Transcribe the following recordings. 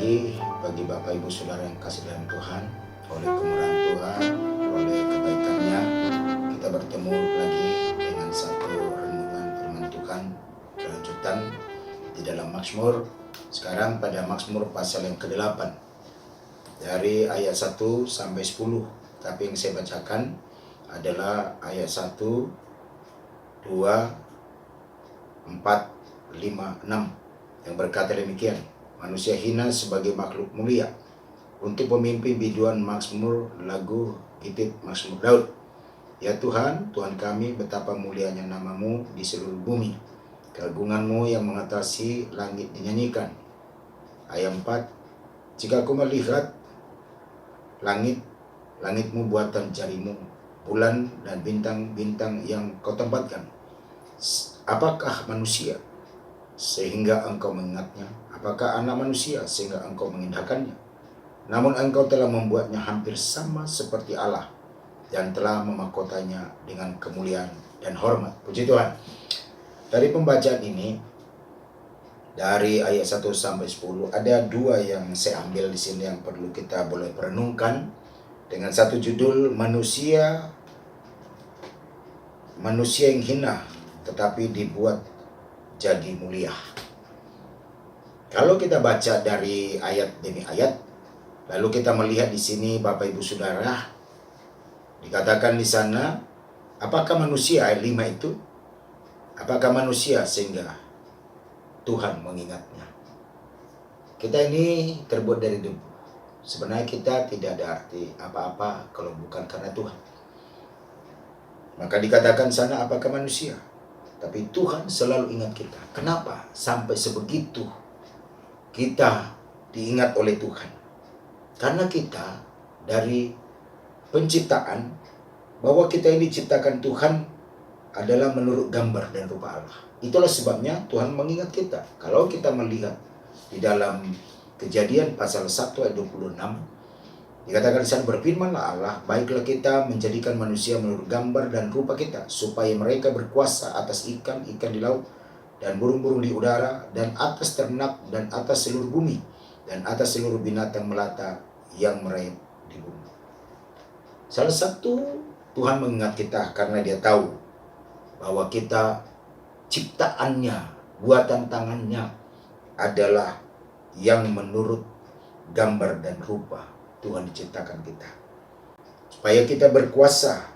pagi bagi Bapak Ibu Saudara yang kasih dalam Tuhan. Oleh kemurahan Tuhan, oleh kebaikannya, kita bertemu lagi dengan satu renungan firman Tuhan kelanjutan di dalam Mazmur. Sekarang pada Mazmur pasal yang ke-8 dari ayat 1 sampai 10. Tapi yang saya bacakan adalah ayat 1, 2, 4, 5, 6 yang berkata demikian. Manusia hina sebagai makhluk mulia. Untuk pemimpin biduan Mazmur lagu Gittit Mazmur Daud. Ya Tuhan, Tuhan kami, betapa mulianya namamu di seluruh bumi. Keagunganmu yang mengatasi langit dinyanyikan. Ayat 4. Jika aku melihat langit, langitmu buatan jarimu, bulan dan bintang-bintang yang kau tempatkan. Apakah manusia sehingga engkau mengingatnya? Apakah anak manusia sehingga engkau mengindahkannya? Namun engkau telah membuatnya hampir sama seperti Allah dan telah memahkotanya dengan kemuliaan dan hormat. Puji Tuhan. Dari pembacaan ini, dari ayat 1 sampai 10, ada dua yang saya ambil di sini yang perlu kita boleh perenungkan dengan satu judul manusia yang hina tetapi dibuat jadi mulia. Kalau kita baca dari ayat demi ayat, lalu kita melihat di sini Bapak Ibu Saudara, dikatakan di sana, apakah manusia, ayat 5 itu, apakah manusia sehingga Tuhan mengingatnya? Kita ini terbuat dari debu. Sebenarnya kita tidak ada arti apa-apa kalau bukan karena Tuhan. Maka dikatakan sana, apakah manusia? Tapi Tuhan selalu ingat kita. Kenapa? Sampai sebegitu kita diingat oleh Tuhan. Karena kita dari penciptaan, bahwa kita ini diciptakan Tuhan adalah menurut gambar dan rupa Allah. Itulah sebabnya Tuhan mengingat kita. Kalau kita melihat di dalam Kejadian pasal 1 ayat 26, dikatakan di sana, berfirmanlah Allah, baiklah kita menjadikan manusia menurut gambar dan rupa kita, supaya mereka berkuasa atas ikan-ikan di laut, dan burung-burung di udara, dan atas ternak, dan atas seluruh bumi, dan atas seluruh binatang melata yang merayap di bumi. Salah satu, Tuhan mengingat kita karena Dia tahu bahwa kita ciptaannya, buatan tangannya adalah yang menurut gambar dan rupa Tuhan diciptakan kita, supaya kita berkuasa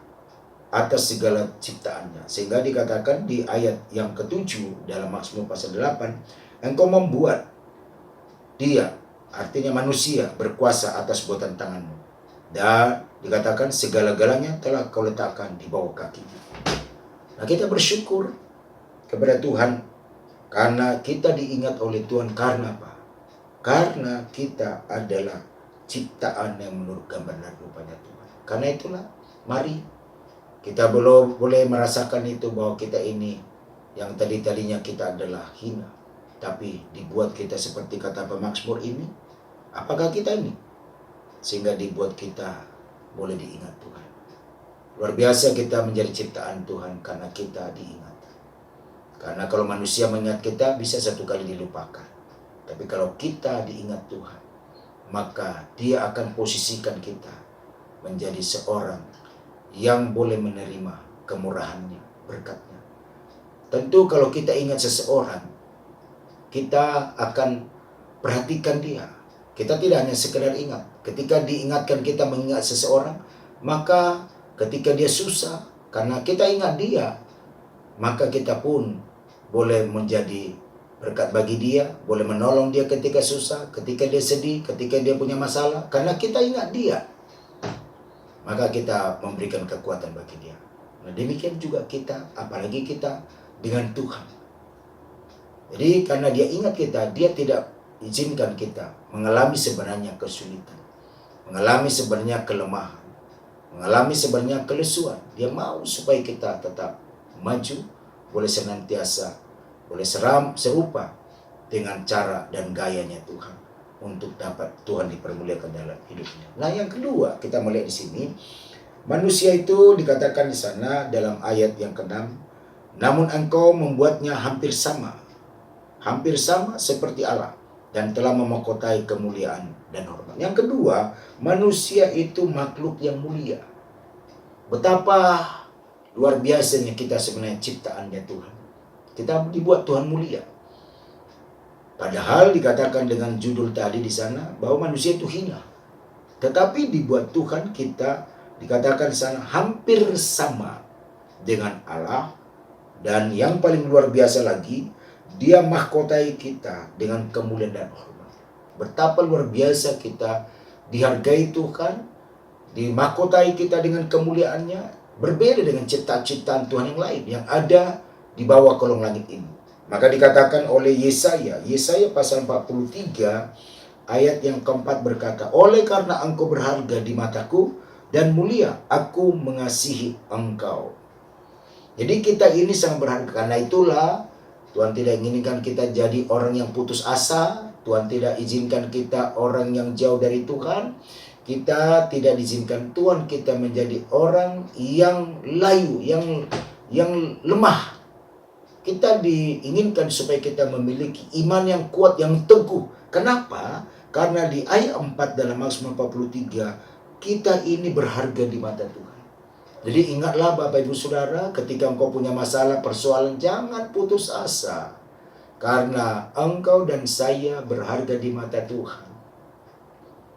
atas segala ciptaannya. Sehingga dikatakan di ayat yang ke-7 dalam Mazmur pasal 8, engkau membuat dia, artinya manusia, berkuasa atas buatan tanganmu, dan dikatakan segala-galanya telah kau letakkan di bawah kakinya. Nah, kita bersyukur kepada Tuhan karena kita diingat oleh Tuhan. Karena apa? Karena kita adalah ciptaan yang menurut gambar dan rupanya Tuhan. Karena itulah, mari kita boleh merasakan itu, bahwa kita ini yang tadinya kita adalah hina, tapi dibuat kita seperti kata pemazmur ini. Apakah kita ini? Sehingga dibuat kita boleh diingat Tuhan. Luar biasa kita menjadi ciptaan Tuhan karena kita diingat. Karena kalau manusia mengingat kita bisa satu kali dilupakan. Tapi kalau kita diingat Tuhan, maka Dia akan posisikan kita menjadi seorang yang boleh menerima kemurahannya, berkatnya. Tentu kalau kita ingat seseorang, kita akan perhatikan dia. Kita tidak hanya sekedar ingat. Ketika diingatkan kita mengingat seseorang, maka ketika dia susah, karena kita ingat dia, maka kita pun boleh menjadi berkat bagi dia, boleh menolong dia ketika susah, ketika dia sedih, ketika dia punya masalah. Karena kita ingat dia, maka kita memberikan kekuatan bagi dia. Nah, demikian juga kita, apalagi kita dengan Tuhan. Jadi karena Dia ingat kita, Dia tidak izinkan kita mengalami sebenarnya kesulitan, mengalami sebenarnya kelemahan, mengalami sebenarnya kelesuan. Dia mau supaya kita tetap maju, boleh senantiasa, boleh serupa dengan cara dan gayanya Tuhan, untuk dapat Tuhan dipermuliakan dalam hidupnya. Nah, yang kedua kita melihat di sini, manusia itu dikatakan di sana dalam ayat yang ke-6, namun engkau membuatnya hampir sama seperti Allah, dan telah memahkotai kemuliaan dan hormat. Yang kedua, manusia itu makhluk yang mulia. Betapa luar biasanya kita sebenarnya ciptaannya Tuhan. Kita dibuat Tuhan mulia. Padahal dikatakan dengan judul tadi di sana bahwa manusia itu hina. Tetapi dibuat Tuhan kita dikatakan di sana hampir sama dengan Allah. Dan yang paling luar biasa lagi, Dia mahkotai kita dengan kemuliaan dan hormat. Betapa luar biasa kita dihargai Tuhan, dimahkotai kita dengan kemuliaannya, berbeda dengan ciptaan-ciptaan Tuhan yang lain yang ada di bawah kolong langit ini. Maka dikatakan oleh Yesaya pasal 43 ayat yang keempat berkata, oleh karena engkau berharga di mataku dan mulia, aku mengasihi engkau. Jadi kita ini sangat berharga. Karena itulah Tuhan tidak inginkan kita jadi orang yang putus asa. Tuhan tidak izinkan kita orang yang jauh dari Tuhan. Kita tidak diizinkan Tuhan kita menjadi orang yang layu, yang lemah. Kita diinginkan supaya kita memiliki iman yang kuat, yang teguh. Kenapa? Karena di ayat 4 dalam Mazmur 43, kita ini berharga di mata Tuhan. Jadi ingatlah Bapak Ibu Saudara, ketika engkau punya masalah, persoalan, jangan putus asa. Karena engkau dan saya berharga di mata Tuhan.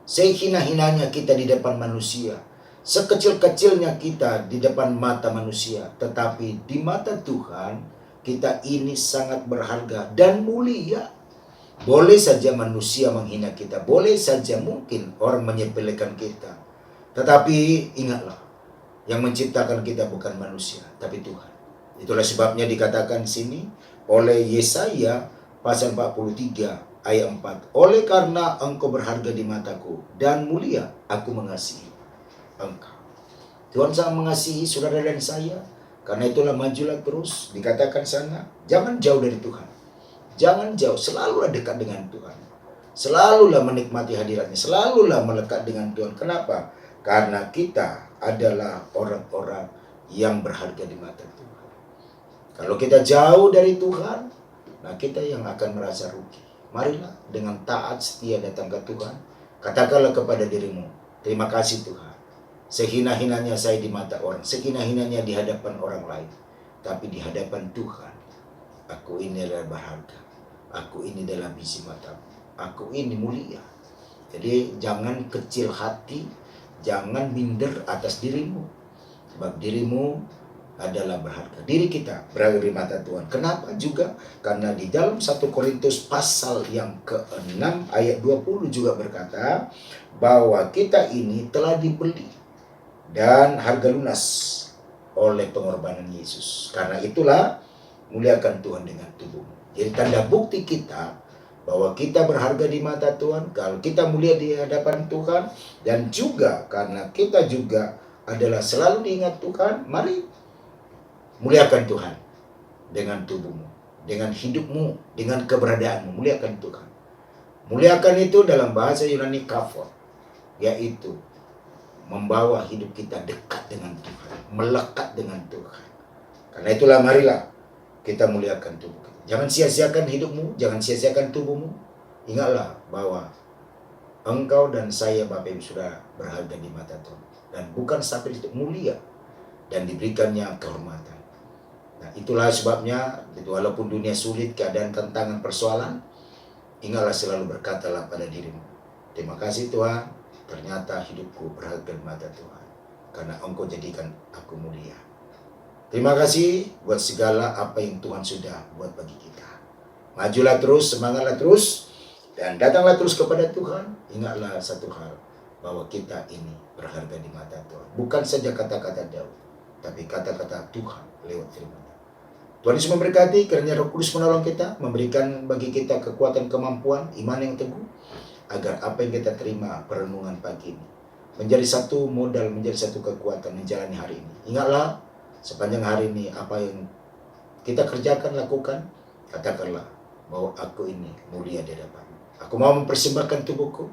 Sehina-hinanya kita di depan manusia, sekecil-kecilnya kita di depan mata manusia, tetapi di mata Tuhan, kita ini sangat berharga dan mulia. Boleh saja manusia menghina kita, boleh saja mungkin orang menyepelekan kita. Tetapi ingatlah, yang menciptakan kita bukan manusia, tapi Tuhan. Itulah sebabnya dikatakan di sini oleh Yesaya pasal 43 ayat 4. Oleh karena engkau berharga di mataku dan mulia, aku mengasihi engkau. Tuhan sangat mengasihi saudara dan saya. Karena itulah majulah terus. Dikatakan sana, jangan jauh dari Tuhan. Jangan jauh, selalulah dekat dengan Tuhan. Selalulah menikmati hadiratnya, selalulah melekat dengan Tuhan. Kenapa? Karena kita adalah orang-orang yang berharga di mata Tuhan. Kalau kita jauh dari Tuhan, nah kita yang akan merasa rugi. Marilah dengan taat setia datang ke Tuhan. Katakanlah kepada dirimu, terima kasih Tuhan. Sehina-hinanya saya di mata orang, sehina-hinanya di hadapan orang lain. Tapi di hadapan Tuhan, aku ini adalah berharga. Aku ini dalam biji matamu. Aku ini mulia. Jadi jangan kecil hati, jangan minder atas dirimu. Sebab dirimu adalah berharga. Diri kita berharga di mata Tuhan. Kenapa juga? Karena di dalam 1 Korintus pasal yang ke-6 ayat 20 juga berkata bahwa kita ini telah dibeli dan harga lunas oleh pengorbanan Yesus. Karena itulah muliakan Tuhan dengan tubuhmu. Jadi tanda bukti kita bahwa kita berharga di mata Tuhan, kalau kita mulia di hadapan Tuhan, dan juga karena kita juga adalah selalu diingat Tuhan, mari muliakan Tuhan dengan tubuhmu, dengan hidupmu, dengan keberadaanmu, muliakan Tuhan. Muliakan itu dalam bahasa Yunani kafon, yaitu membawa hidup kita dekat dengan Tuhan, melekat dengan Tuhan. Karena itulah marilah kita muliakan tubuh kita. Jangan sia-siakan hidupmu, jangan sia-siakan tubuhmu. Ingatlah bahwa engkau dan saya Bapak Ibu Saudara berharga di mata Tuhan. Dan bukan sampai itu mulia dan diberikannya kehormatan. Nah itulah sebabnya, walaupun dunia sulit, keadaan tantangan persoalan, ingatlah selalu berkatalah pada dirimu, terima kasih Tuhan, ternyata hidupku berharga di mata Tuhan. Karena engkau jadikan aku mulia. Terima kasih buat segala apa yang Tuhan sudah buat bagi kita. Majulah terus, semangatlah terus, dan datanglah terus kepada Tuhan. Ingatlah satu hal, bahwa kita ini berharga di mata Tuhan. Bukan saja kata-kata Daud, tapi kata-kata Tuhan lewat firman-Nya. Tuhan Yesus memberkati, kiranya Roh Kudus menolong kita, memberikan bagi kita kekuatan, kemampuan, iman yang teguh, agar apa yang kita terima perenungan pagi ini menjadi satu modal, menjadi satu kekuatan menjalani hari ini. Ingatlah, sepanjang hari ini apa yang kita kerjakan, lakukan, katakanlah bahwa aku ini mulia di hadapan-Mu. Aku mau mempersembahkan tubuhku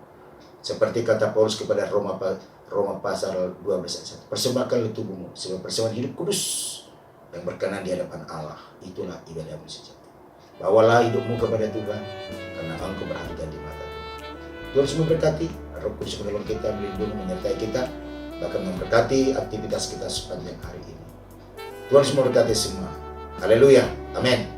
seperti kata Paulus kepada Roma pasal 12 ayat 1. Persembahkanlah tubuhmu sebagai persembahan hidup kudus yang berkenan di hadapan Allah. Itulah ibadahmu sejati. Bawalah hidupmu kepada Tuhan. karena Engkau berharga di mata Tuhan. Tuhan semua berkati, Roh Kudus menolong kita, melindungi, menyertai kita, bahkan memberkati aktivitas kita sepanjang hari ini. Tuhan semua berkati semua. Haleluya. Amin.